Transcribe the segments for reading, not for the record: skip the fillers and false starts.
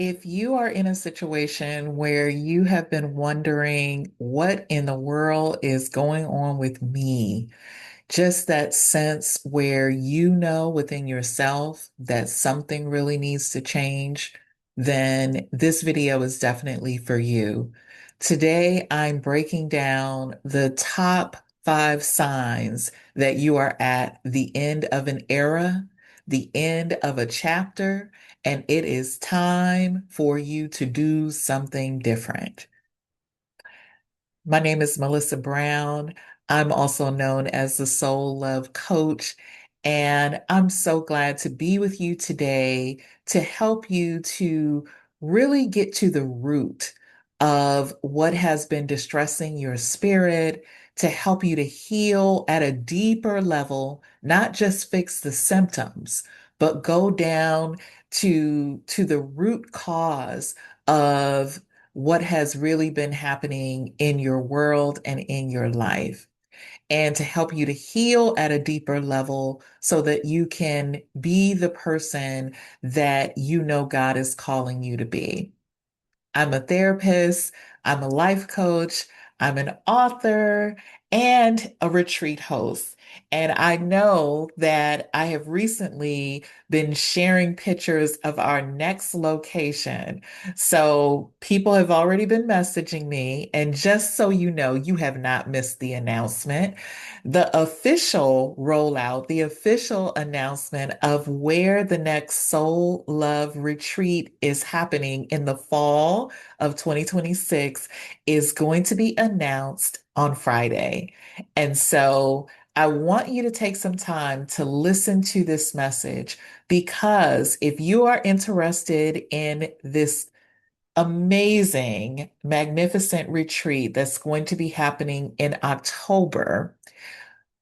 If you are in a situation where you have been wondering what in the world is going on with me, just that sense where you know within yourself that something really needs to change, then this video is definitely for you. Today, I'm breaking down the top 5 signs that you are at the end of an era, the end of a chapter, and it is time for you to do something different. My name is Melissa Brown. I'm also known as the Soul Love Coach, and I'm so glad to be with you today to help you to really get to the root of what has been distressing your spirit, to help you to heal at a deeper level, not just fix the symptoms, but go down to the root cause of what has really been happening in your world and in your life, and to help you to heal at a deeper level so that you can be the person that you know God is calling you to be. I'm a therapist, I'm a life coach, I'm an author, and a retreat host. And I know that I have recently been sharing pictures of our next location. So people have already been messaging me. And just so you know, you have not missed the announcement. The official rollout, the official announcement of where the next Soul Love Retreat is happening in the fall of 2026 is going to be announced on Friday. And so I want you to take some time to listen to this message because if you are interested in this amazing, magnificent retreat that's going to be happening in October,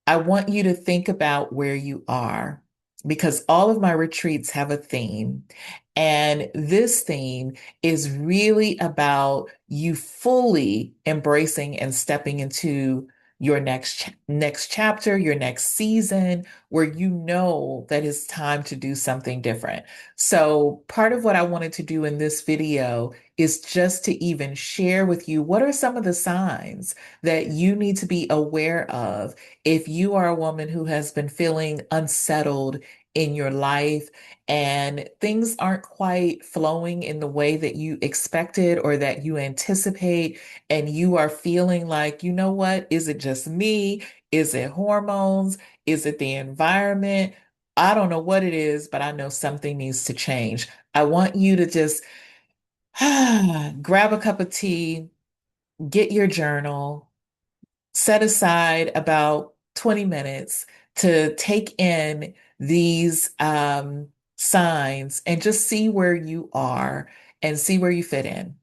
I want you to think about where you are because all of my retreats have a theme. And this theme is really about you fully embracing and stepping into your next chapter, your next season, where you know that it's time to do something different. So part of what I wanted to do in this video is just to even share with you what are some of the signs that you need to be aware of if you are a woman who has been feeling unsettled in your life and things aren't quite flowing in the way that you expected or that you anticipate, and you are feeling like, you know what, is it just me? Is it hormones? Is it the environment? I don't know what it is, but I know something needs to change. I want you to just grab a cup of tea, get your journal, set aside about 20 minutes to take in these signs and just see where you are and see where you fit in.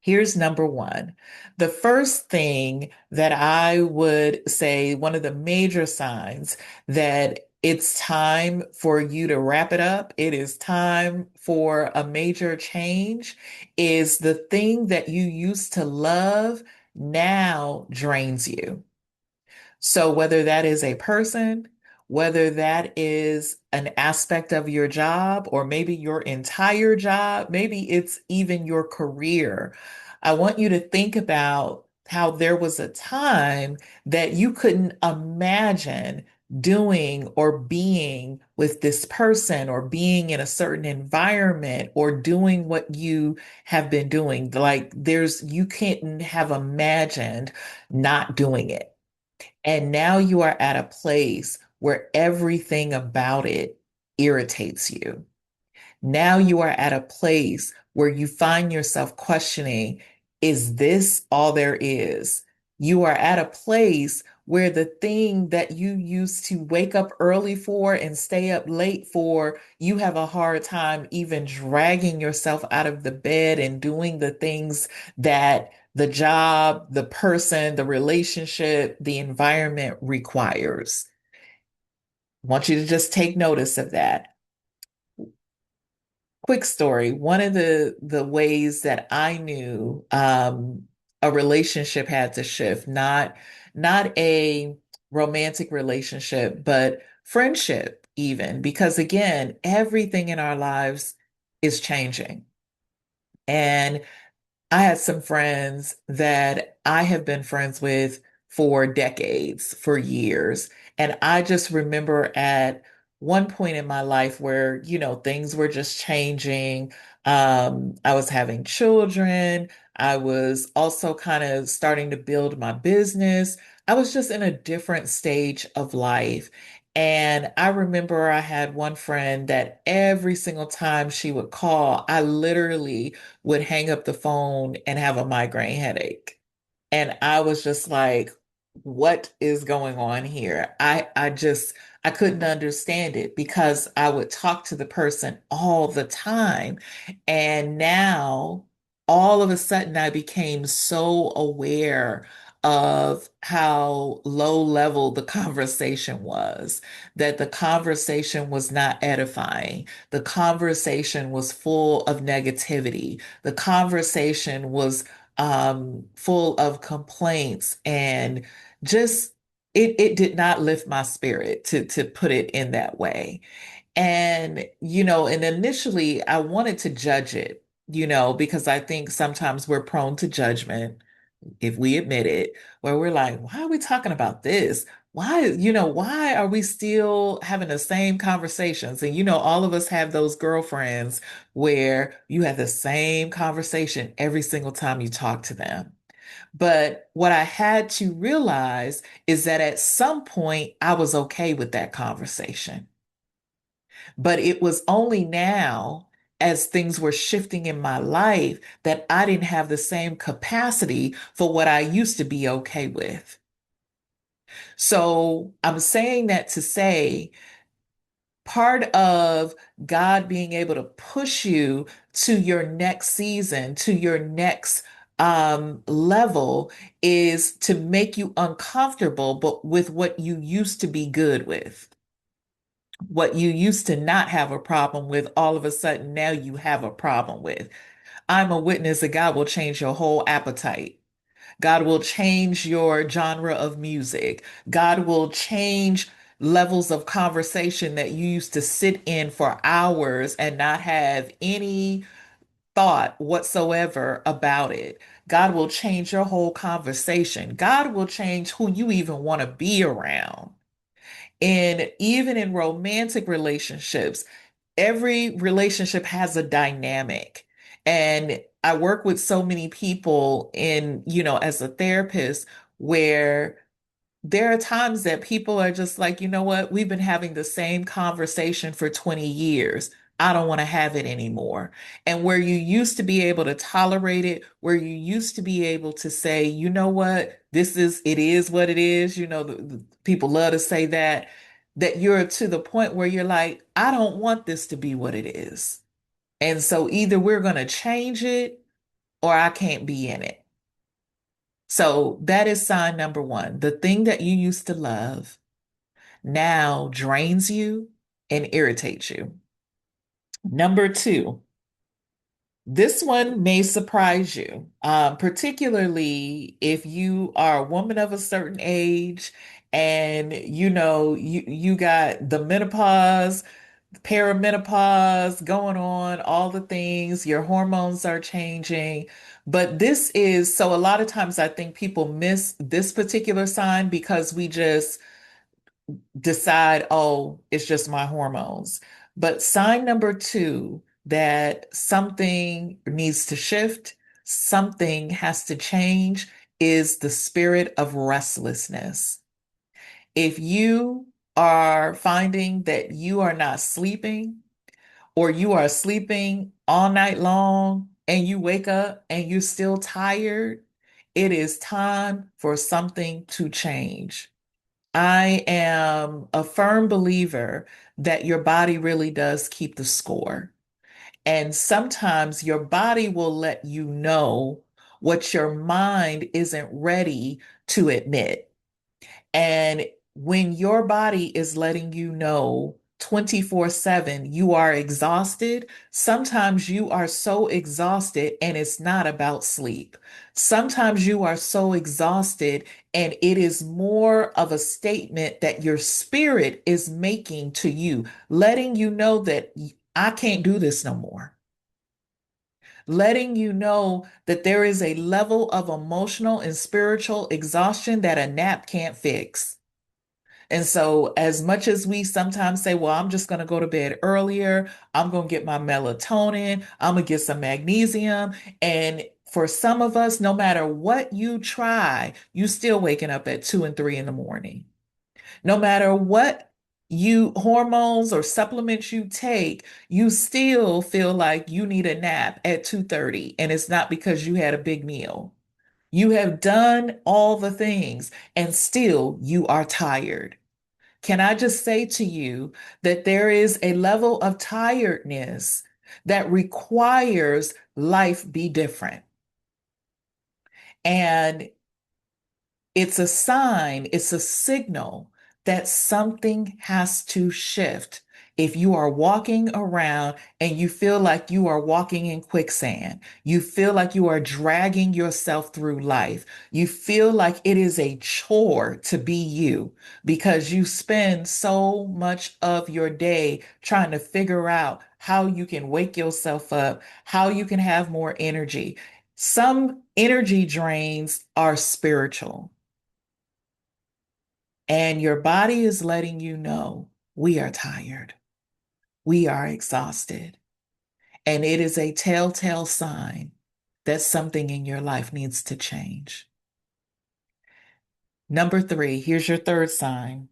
Here's number one. The first thing that I would say, one of the major signs that it's time for you to wrap it up, it is time for a major change, is the thing that you used to love now drains you. So whether that is a person, whether that is an aspect of your job, or maybe your entire job, maybe it's even your career, I want you to think about how there was a time that you couldn't imagine doing or being with this person or being in a certain environment or doing what you have been doing. Like you couldn't have imagined not doing it. And now you are at a place where everything about it irritates you. Now you are at a place where you find yourself questioning, is this all there is? You are at a place where the thing that you used to wake up early for and stay up late for, you have a hard time even dragging yourself out of the bed and doing the things that the job, the person, the relationship, the environment requires. I want you to just take notice of that. Quick story. One of the ways that I knew a relationship had to shift, not a romantic relationship, but friendship even, because again, everything in our lives is changing. And I had some friends that I have been friends with for decades, for years. And I just remember at one point in my life where, things were just changing. I was having children. I was also kind of starting to build my business. I was just in a different stage of life. And I remember I had one friend that every single time she would call, I literally would hang up the phone and have a migraine headache. And I was just like, what is going on here? I couldn't understand it because I would talk to the person all the time. And now all of a sudden I became so aware of how low level the conversation was, that the conversation was not edifying. The conversation was full of negativity. The conversation was full of complaints and just it did not lift my spirit to put it in that way. And and initially I wanted to judge it, because I think sometimes we're prone to judgment if we admit it, where we're like, why are we talking about this? Why are we still having the same conversations? And all of us have those girlfriends where you have the same conversation every single time you talk to them. But what I had to realize is that at some point I was okay with that conversation. But it was only now, as things were shifting in my life, that I didn't have the same capacity for what I used to be okay with. So I'm saying that to say part of God being able to push you to your next season, to your next level, is to make you uncomfortable, but with what you used to be good with. What you used to not have a problem with, all of a sudden now you have a problem with. I'm a witness that God will change your whole appetite. God will change your genre of music. God will change levels of conversation that you used to sit in for hours and not have any thought whatsoever about it. God will change your whole conversation. God will change who you even want to be around. And even in romantic relationships, every relationship has a dynamic. And I work with so many people as a therapist, where there are times that people are just like, you know what, we've been having the same conversation for 20 years. I don't want to have it anymore. And where you used to be able to tolerate it, where you used to be able to say, you know what, it is what it is. The people love to say that you're to the point where you're like, I don't want this to be what it is. And so either we're going to change it or I can't be in it. So that is sign number one. The thing that you used to love now drains you and irritates you. Number two, this one may surprise you, particularly if you are a woman of a certain age and you got the menopause, perimenopause going on, all the things, your hormones are changing. But this is so a lot of times I think people miss this particular sign because we just decide, oh, it's just my hormones. But sign number two, that something needs to shift, something has to change, is the spirit of restlessness. If you are finding that you are not sleeping, or you are sleeping all night long and you wake up and you're still tired, it is time for something to change. I am a firm believer that your body really does keep the score. And sometimes your body will let you know what your mind isn't ready to admit. And when your body is letting you know 24/7 you are exhausted, sometimes you are so exhausted and it's not about sleep. Sometimes you are so exhausted and it is more of a statement that your spirit is making to you, letting you know that I can't do this no more. letting you know that there is a level of emotional and spiritual exhaustion that a nap can't fix. And so, as much as we sometimes say, well, I'm just going to go to bed earlier, I'm going to get my melatonin, I'm going to get some magnesium. And for some of us, no matter what you try, you still waking up at 2 and 3 in the morning. No matter what you hormones or supplements you take, you still feel like you need a nap at 2:30. And it's not because you had a big meal. You have done all the things and still you are tired. Can I just say to you that there is a level of tiredness that requires life be different? And it's a sign, it's a signal that something has to shift. If you are walking around and you feel like you are walking in quicksand, you feel like you are dragging yourself through life, you feel like it is a chore to be you because you spend so much of your day trying to figure out how you can wake yourself up, how you can have more energy. Some energy drains are spiritual. And your body is letting you know we are tired, we are exhausted. And it is a telltale sign that something in your life needs to change. Number three, here's your third sign,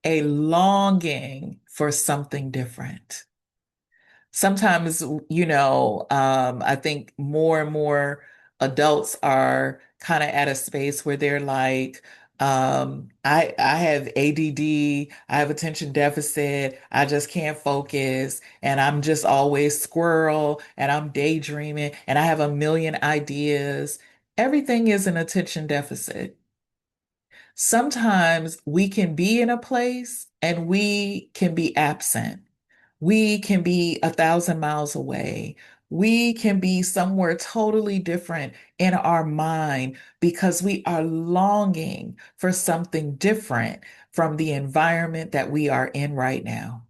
a longing for something different. Sometimes, I think more and more adults are kind of at a space where they're like, I have ADD, I have attention deficit, I just can't focus, and I'm just always squirrel, and I'm daydreaming, and I have a million ideas. Everything is an attention deficit. Sometimes we can be in a place and we can be absent. We can be 1,000 miles away. We can be somewhere totally different in our mind because we are longing for something different from the environment that we are in right now.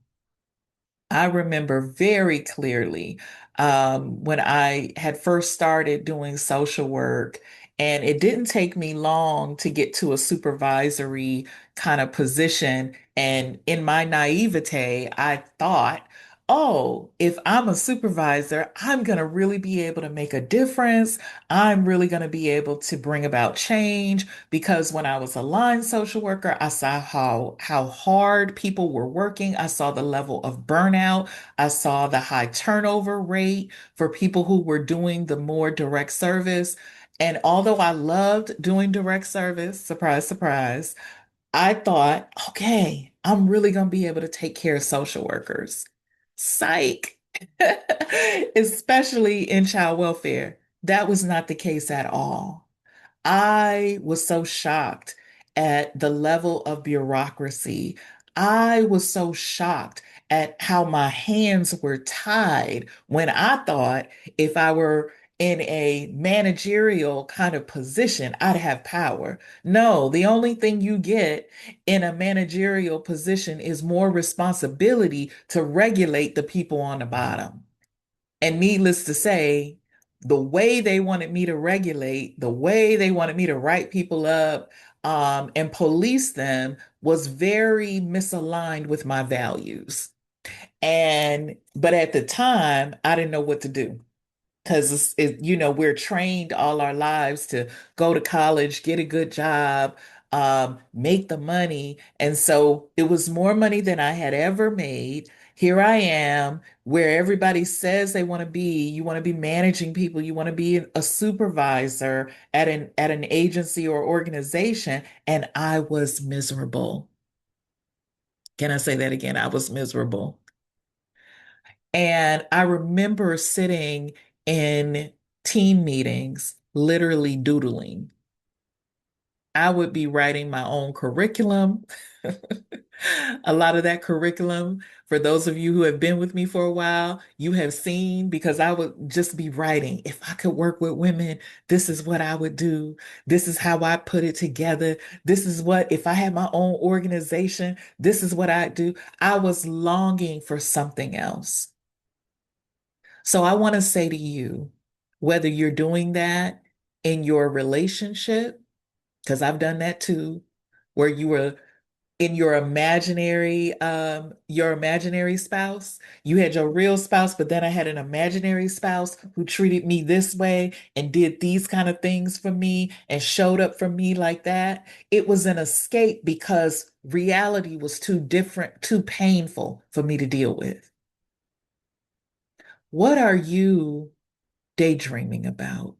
I remember very clearly when I had first started doing social work, and it didn't take me long to get to a supervisory kind of position. And in my naivete, I thought, oh, if I'm a supervisor, I'm going to really be able to make a difference. I'm really going to be able to bring about change because when I was a line social worker, I saw how hard people were working. I saw the level of burnout. I saw the high turnover rate for people who were doing the more direct service. And although I loved doing direct service, surprise, surprise, I thought, okay, I'm really going to be able to take care of social workers. Psych. Especially in child welfare. That was not the case at all. I was so shocked at the level of bureaucracy. I was so shocked at how my hands were tied when I thought if I were in a managerial kind of position, I'd have power. No, the only thing you get in a managerial position is more responsibility to regulate the people on the bottom. And needless to say, the way they wanted me to regulate, the way they wanted me to write people up, and police them was very misaligned with my values. But at the time, I didn't know what to do because we're trained all our lives to go to college, get a good job, make the money. And so it was more money than I had ever made. Here I am, where everybody says they want to be. You want to be managing people, you want to be a supervisor at an agency or organization, and I was miserable. Can I say that again? I was miserable. And I remember sitting in team meetings, literally doodling. I would be writing my own curriculum. A lot of that curriculum, for those of you who have been with me for a while, you have seen because I would just be writing. If I could work with women, this is what I would do. This is how I put it together. This is what, if I had my own organization, this is what I do. I was longing for something else. So I want to say to you, whether you're doing that in your relationship, because I've done that too, where you were in your imaginary spouse. You had your real spouse, but then I had an imaginary spouse who treated me this way and did these kind of things for me and showed up for me like that. It was an escape because reality was too different, too painful for me to deal with. What are you daydreaming about?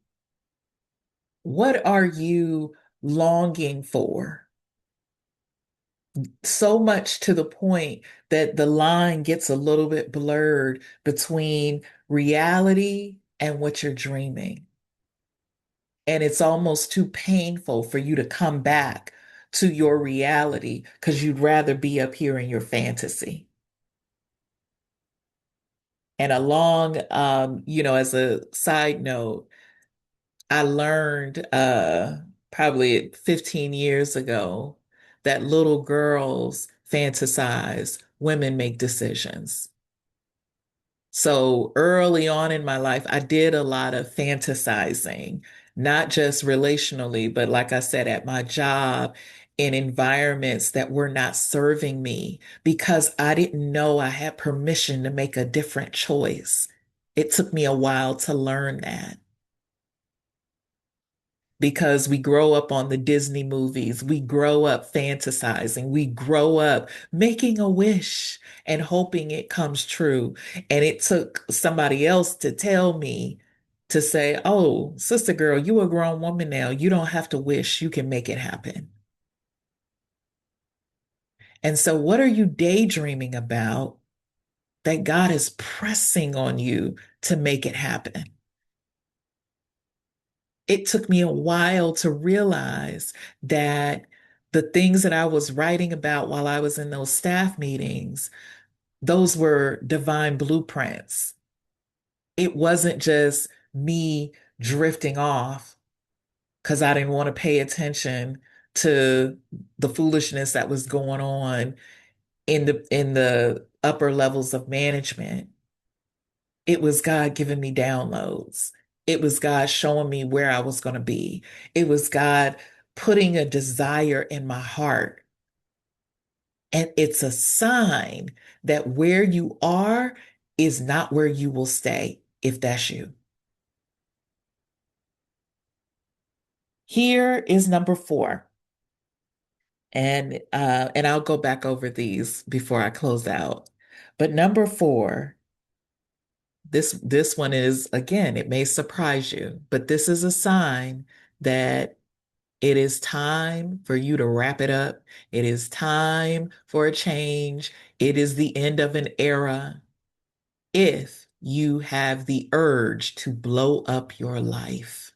What are you longing for? So much to the point that the line gets a little bit blurred between reality and what you're dreaming. And it's almost too painful for you to come back to your reality because you'd rather be up here in your fantasy. And as a side note, I learned probably 15 years ago that little girls fantasize, women make decisions. So early on in my life, I did a lot of fantasizing, not just relationally, but like I said, at my job, in environments that were not serving me because I didn't know I had permission to make a different choice. It took me a while to learn that because we grow up on the Disney movies. We grow up fantasizing. We grow up making a wish and hoping it comes true. And it took somebody else to tell me to say, oh, sister girl, you a grown woman now. You don't have to wish. You can make it happen. And so, what are you daydreaming about that God is pressing on you to make it happen? It took me a while to realize that the things that I was writing about while I was in those staff meetings, those were divine blueprints. It wasn't just me drifting off because I didn't want to pay attention to the foolishness that was going on in the upper levels of management. It was God giving me downloads. It was God showing me where I was going to be. It was God putting a desire in my heart. And it's a sign that where you are is not where you will stay, if that's you. Here is number four. And I'll go back over these before I close out. But number four, this one is, again, it may surprise you, but this is a sign that it is time for you to wrap it up. It is time for a change. It is the end of an era. If you have the urge to blow up your life,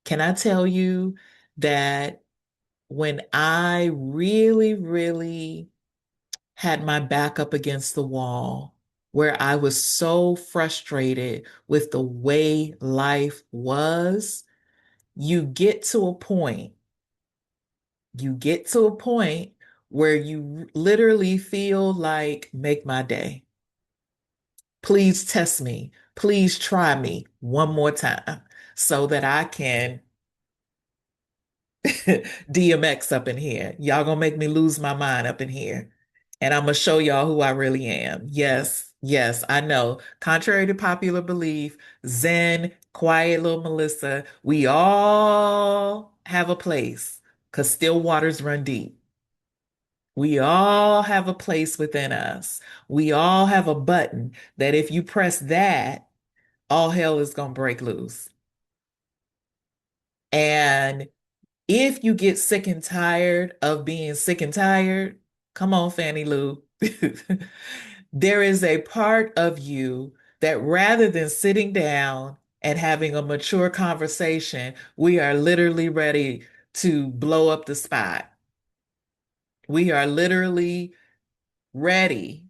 can I tell you that when I really, really had my back up against the wall, where I was so frustrated with the way life was, you get to a point, you get to a point where you literally feel like, make my day. Please test me. Please try me one more time so that I can DMX up in here. Y'all gonna make me lose my mind up in here. And I'm gonna show y'all who I really am. Yes, yes, I know. Contrary to popular belief, Zen, quiet little Melissa, we all have a place because still waters run deep. We all have a place within us. We all have a button that if you press that, all hell is gonna break loose. And if you get sick and tired of being sick and tired, come on, Fannie Lou. There is a part of you that rather than sitting down and having a mature conversation, we are literally ready to blow up the spot. We are literally ready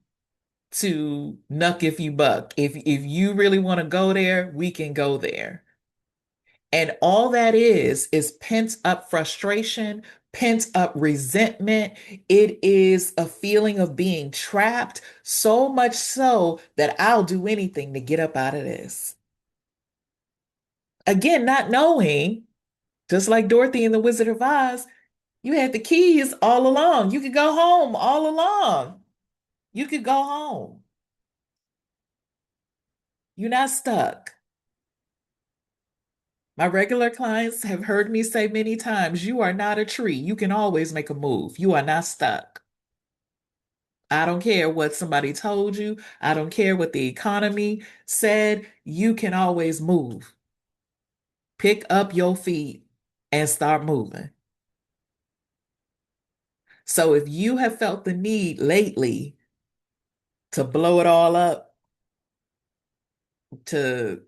to knuck if you buck. If you really want to go there, we can go there. And all that is pent up frustration, pent up resentment. It is a feeling of being trapped, so much so that I'll do anything to get up out of this. Again, not knowing, just like Dorothy in The Wizard of Oz, you had the keys all along. You could go home all along. You could go home. You're not stuck. My regular clients have heard me say many times, you are not a tree. You can always make a move. You are not stuck. I don't care what somebody told you. I don't care what the economy said. You can always move. Pick up your feet and start moving. So if you have felt the need lately to blow it all up, to,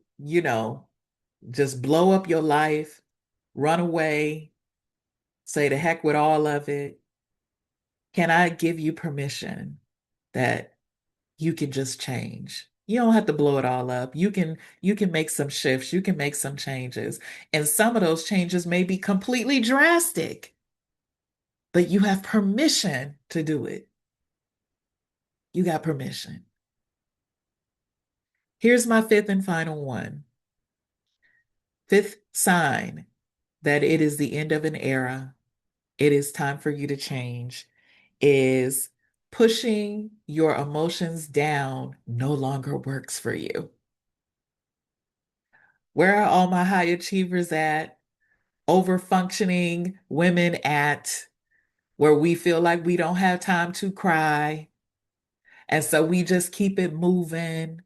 just blow up your life, run away, say the heck with all of it, can I give you permission that you can just change? You don't have to blow it all up. You can make some shifts, you can make some changes. And some of those changes may be completely drastic, but you have permission to do it. You got permission. Here's my fifth and final one. Fifth sign that it is the end of an era. It is time for you to change is pushing your emotions down no longer works for you. Where are all my high achievers at? Over functioning women at where we feel like we don't have time to cry. And so we just keep it moving,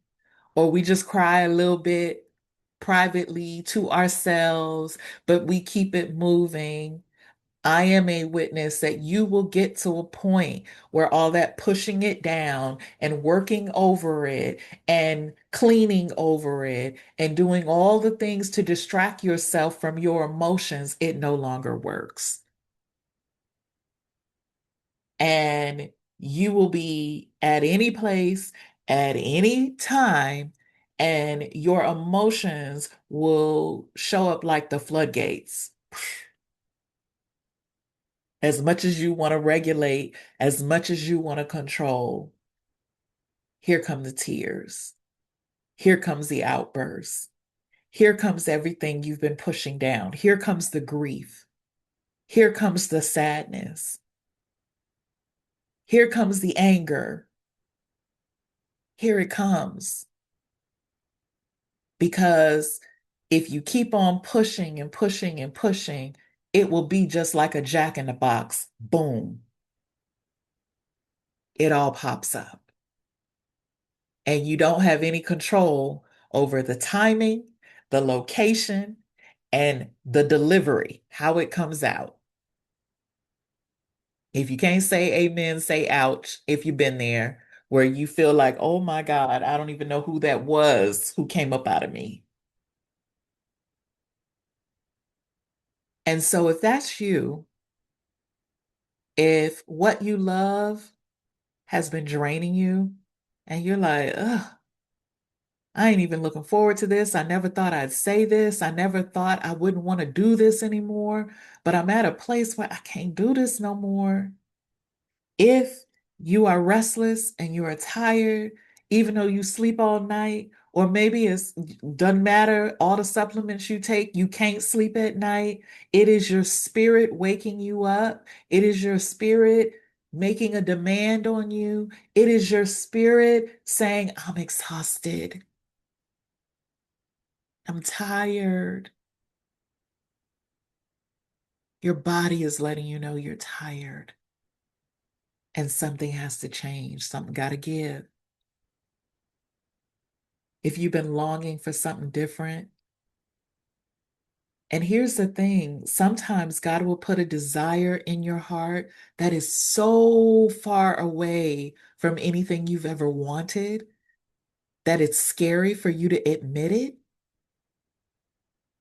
or we just cry a little bit privately to ourselves, but we keep it moving. I am a witness that you will get to a point where all that pushing it down and working over it and cleaning over it and doing all the things to distract yourself from your emotions, it no longer works. And you will be at any place at any time, and your emotions will show up like the floodgates. As much as you want to regulate, as much as you want to control, here come the tears. Here comes the outburst. Here comes everything you've been pushing down. Here comes the grief. Here comes the sadness. Here comes the anger. Here it comes. Because if you keep on pushing and pushing and pushing, it will be just like a jack in the box. Boom. It all pops up. And you don't have any control over the timing, the location, and the delivery, how it comes out. If you can't say amen, say ouch if you've been there where you feel like, oh my God, I don't even know who that was who came up out of me. And so if that's you, if what you love has been draining you and you're like, ugh, I ain't even looking forward to this. I never thought I'd say this. I never thought I wouldn't want to do this anymore, but I'm at a place where I can't do this no more. If you are restless and you are tired, even though you sleep all night, or maybe it doesn't matter, all the supplements you take, you can't sleep at night. It is your spirit waking you up. It is your spirit making a demand on you. It is your spirit saying, I'm exhausted. I'm tired. Your body is letting you know you're tired and something has to change. Something got to give. If you've been longing for something different, and here's the thing, sometimes God will put a desire in your heart that is so far away from anything you've ever wanted that it's scary for you to admit it,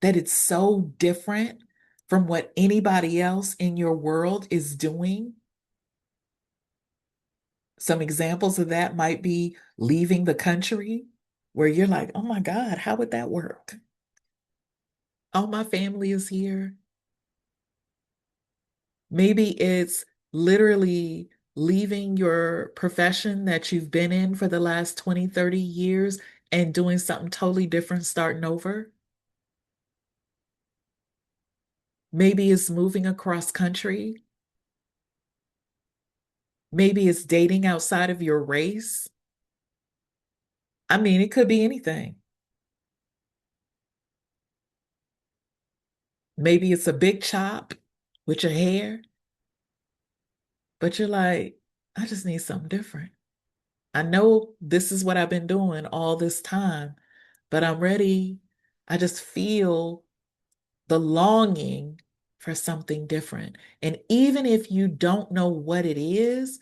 that it's so different from what anybody else in your world is doing. Some examples of that might be leaving the country, where you're like, oh my God, how would that work? All my family is here. Maybe it's literally leaving your profession that you've been in for the last 20, 30 years and doing something totally different, starting over. Maybe it's moving across country. Maybe it's dating outside of your race. I mean, it could be anything. Maybe it's a big chop with your hair, but you're like, I just need something different. I know this is what I've been doing all this time, but I'm ready. I just feel the longing for something different. And even if you don't know what it is,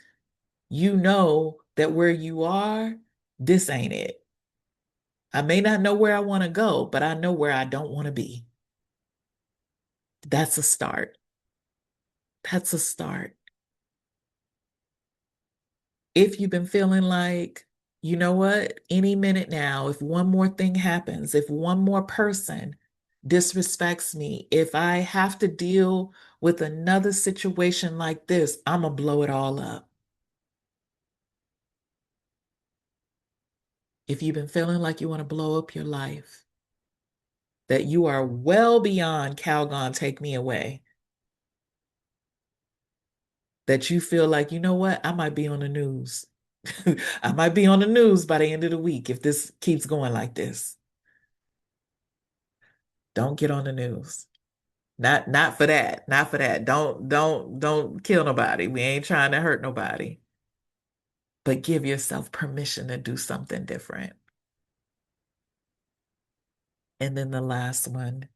you know that where you are, this ain't it. I may not know where I want to go, but I know where I don't want to be. That's a start. That's a start. If you've been feeling like, you know what, any minute now, if one more thing happens, if one more person disrespects me, if I have to deal with another situation like this, I'm gonna blow it all up. If you've been feeling like you want to blow up your life, that you are well beyond Calgon, take me away, that you feel like, you know what, I might be on the news. I might be on the news by the end of the week if this keeps going like this. Don't get on the news. Not for that. Not for that. Don't kill nobody. We ain't trying to hurt nobody. But give yourself permission to do something different. And then the last one,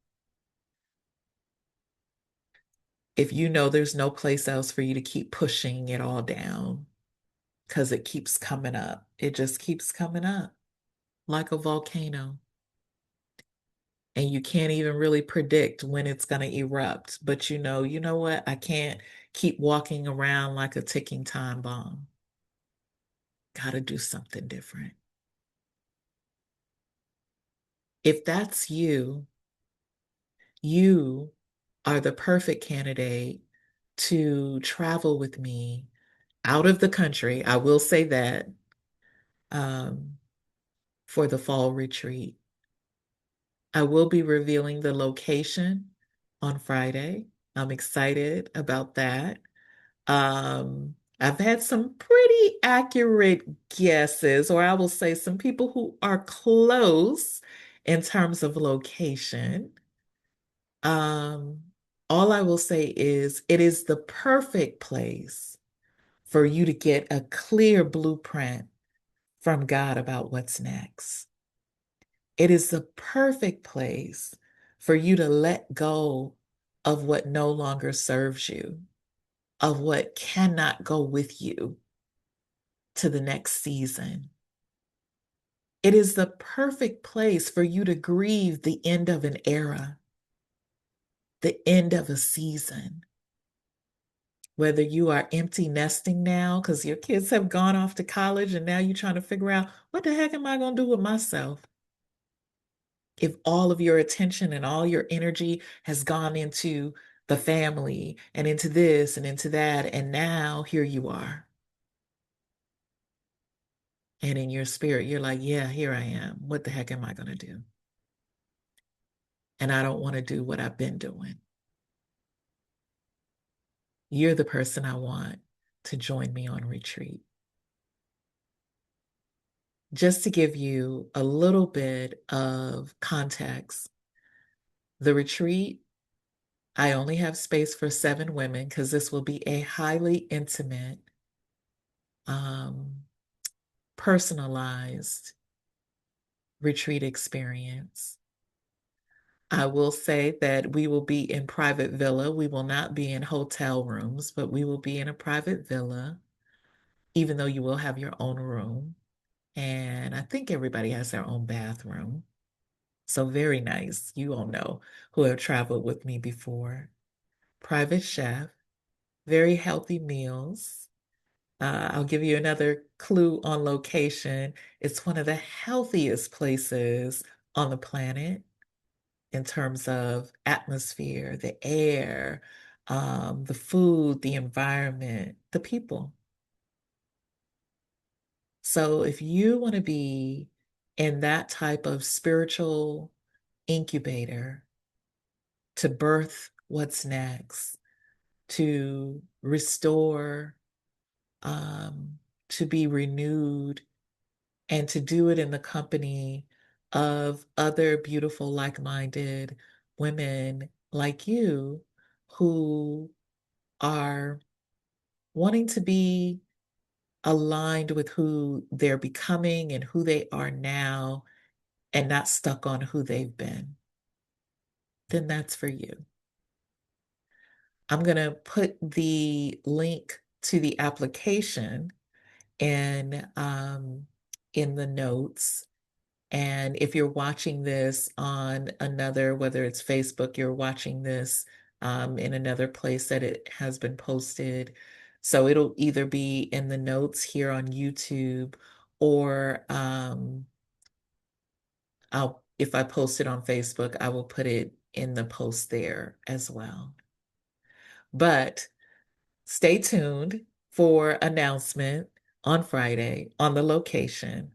if you know there's no place else for you to keep pushing it all down, because it keeps coming up. It just keeps coming up like a volcano. And you can't even really predict when it's going to erupt. But you know what? I can't keep walking around like a ticking time bomb. Got to do something different. If that's you, you are the perfect candidate to travel with me out of the country. I will say that um, for the fall retreat. I will be revealing the location on Friday. I'm excited about that. I've had some pretty accurate guesses, or I will say some people who are close in terms of location. Um, all I will say is it is the perfect place for you to get a clear blueprint from God about what's next. It is the perfect place for you to let go of what no longer serves you, of what cannot go with you to the next season. It is the perfect place for you to grieve the end of an era, the end of a season. Whether you are empty nesting now because your kids have gone off to college and now you're trying to figure out what the heck am I going to do with myself? If all of your attention and all your energy has gone into the family and into this and into that, and now here you are. And in your spirit, you're like, yeah, here I am. What the heck am I going to do? And I don't want to do what I've been doing. You're the person I want to join me on retreat. Just to give you a little bit of context, the retreat, I only have space for 7 women because this will be a highly intimate, um, personalized retreat experience. I will say that we will be in private villa. We will not be in hotel rooms, but we will be in a private villa, even though you will have your own room. And I think everybody has their own bathroom. So very nice. You all know who have traveled with me before. Private chef, very healthy meals. I'll give you another clue on location. It's one of the healthiest places on the planet in terms of atmosphere, the air, the food, the environment, the people. So if you want to be in that type of spiritual incubator to birth what's next, to restore, um, to be renewed, and to do it in the company of other beautiful, like-minded women like you who are wanting to be aligned with who they're becoming and who they are now and not stuck on who they've been, then that's for you. I'm going to put the link to the application in the notes. And if you're watching this on another, whether it's Facebook, you're watching this in another place that it has been posted. So it'll either be in the notes here on YouTube or if I post it on Facebook, I will put it in the post there as well. But stay tuned for announcement on Friday on the location.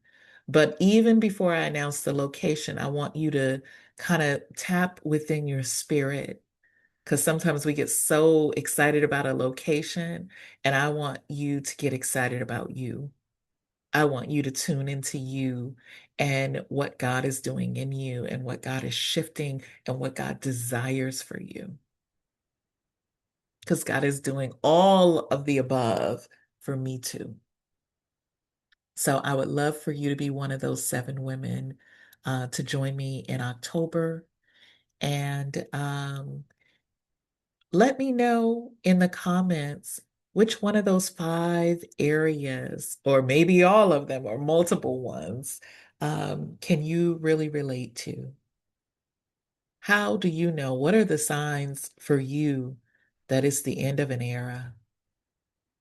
But even before I announce the location, I want you to kind of tap within your spirit because sometimes we get so excited about a location, and I want you to get excited about you. I want you to tune into you and what God is doing in you and what God is shifting and what God desires for you. Because God is doing all of the above for me too. So I would love for you to be one of those 7 women to join me in October. And let me know in the comments which one of those 5 areas, or maybe all of them, or multiple ones, can you really relate to? How do you know? What are the signs for you that it's the end of an era,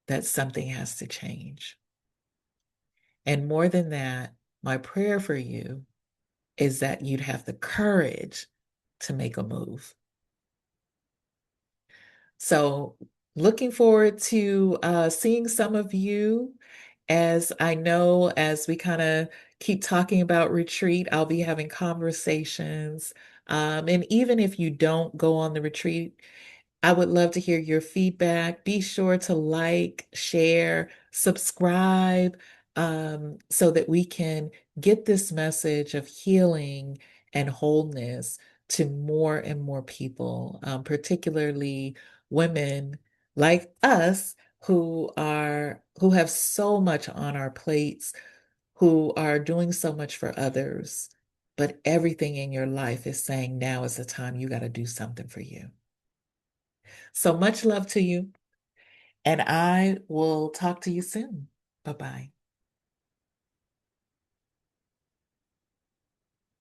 that something has to change? And more than that, my prayer for you is that you'd have the courage to make a move. So, looking forward to seeing some of you. As I know, as we kind of keep talking about retreat, I'll be having conversations. And even if you don't go on the retreat, I would love to hear your feedback. Be sure to like, share, subscribe, so that we can get this message of healing and wholeness to more and more people, particularly women like us who have so much on our plates, who are doing so much for others, but everything in your life is saying now is the time you got to do something for you. So much love to you, and I will talk to you soon. Bye bye.